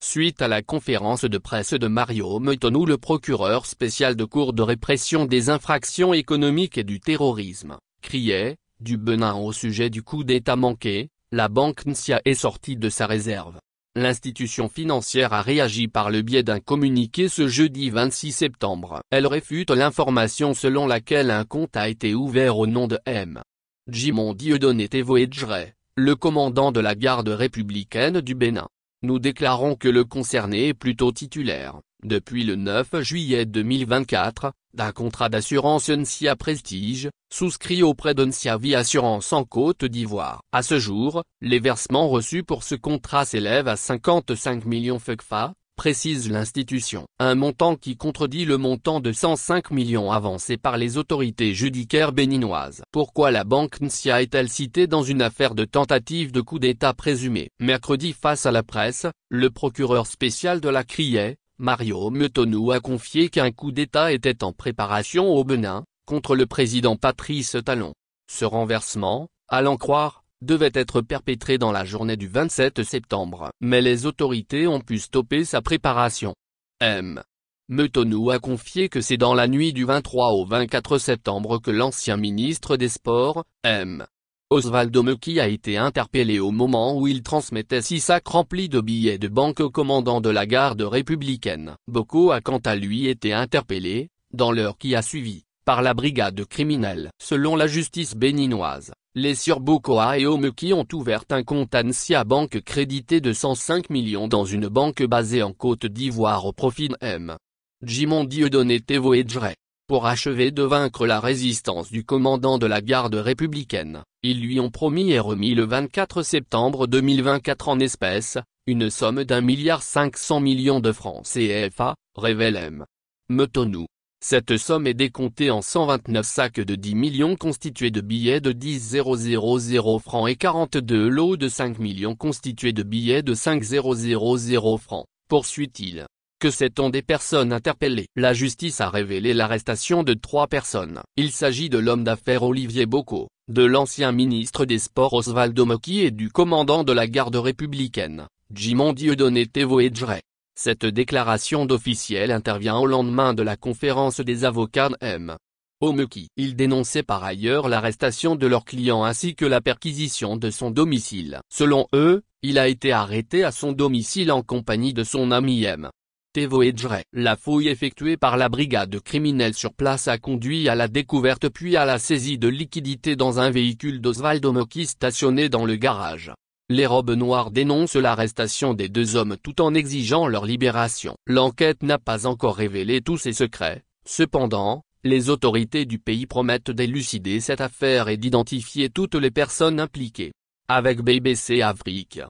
Suite à la conférence de presse de Mario Metonou, le procureur spécial de Cour de répression des infractions économiques et du terrorisme, criait, du Bénin au sujet du coup d'État manqué, la banque NSIA est sortie de sa réserve. L'institution financière a réagi par le biais d'un communiqué ce jeudi 26 septembre. Elle réfute l'information selon laquelle un compte a été ouvert au nom de M. Djimon Dieudonné Tévoé-Djré, le commandant de la garde républicaine du Bénin. Nous déclarons que le concerné est plutôt titulaire, depuis le 9 juillet 2024, d'un contrat d'assurance NSIA Prestige, souscrit auprès de NSIA Vie Assurance en Côte d'Ivoire. À ce jour, les versements reçus pour ce contrat s'élèvent à 55 millions FCFA, précise l'institution. Un montant qui contredit le montant de 105 millions avancé par les autorités judiciaires béninoises. Pourquoi la banque NSIA est-elle citée dans une affaire de tentative de coup d'État présumé? Mercredi, face à la presse, le procureur spécial de la CRIE, Mario Metonou, a confié qu'un coup d'État était en préparation au Bénin, contre le président Patrice Talon. Ce renversement, à l'en croire, devait être perpétré dans la journée du 27 septembre. Mais les autorités ont pu stopper sa préparation. M. Metonou a confié que c'est dans la nuit du 23 au 24 septembre que l'ancien ministre des Sports, M. Osvaldo Meki, a été interpellé au moment où il transmettait 6 sacs remplis de billets de banque au commandant de la garde républicaine. Boko a quant à lui été interpellé, dans l'heure qui a suivi, par la brigade criminelle. Selon la justice béninoise, les sieurs Bokoa et Omeki ont ouvert un compte à NSIA Banque crédité de 105 millions dans une banque basée en Côte d'Ivoire au profit de M. Djimon Dieudonné Tévoé-Djré. Pour achever de vaincre la résistance du commandant de la garde républicaine, ils lui ont promis et remis le 24 septembre 2024 en espèces, une somme d'1,5 milliard de francs CFA, révèle M. Metonou. Cette somme est décomptée en 129 sacs de 10 millions constitués de billets de 10 000 francs et 42 lots de 5 millions constitués de billets de 5 000 francs, poursuit-il. Que sait-on des personnes interpellées? La justice a révélé l'arrestation de 3 personnes. Il s'agit de l'homme d'affaires Olivier Boko, de l'ancien ministre des Sports Osvaldo Meki et du commandant de la garde républicaine, Djimon Dieudonné Tévoé-Djré. Cette déclaration d'officiel intervient au lendemain de la conférence des avocats de M. Meki. Ils dénonçaient par ailleurs l'arrestation de leur client ainsi que la perquisition de son domicile. Selon eux, il a été arrêté à son domicile en compagnie de son ami M. Tévoé-Djré. La fouille effectuée par la brigade criminelle sur place a conduit à la découverte puis à la saisie de liquidités dans un véhicule d'Osvaldo Meki stationné dans le garage. Les robes noires dénoncent l'arrestation des 2 hommes tout en exigeant leur libération. L'enquête n'a pas encore révélé tous ses secrets, cependant, les autorités du pays promettent d'élucider cette affaire et d'identifier toutes les personnes impliquées. Avec BBC Afrique.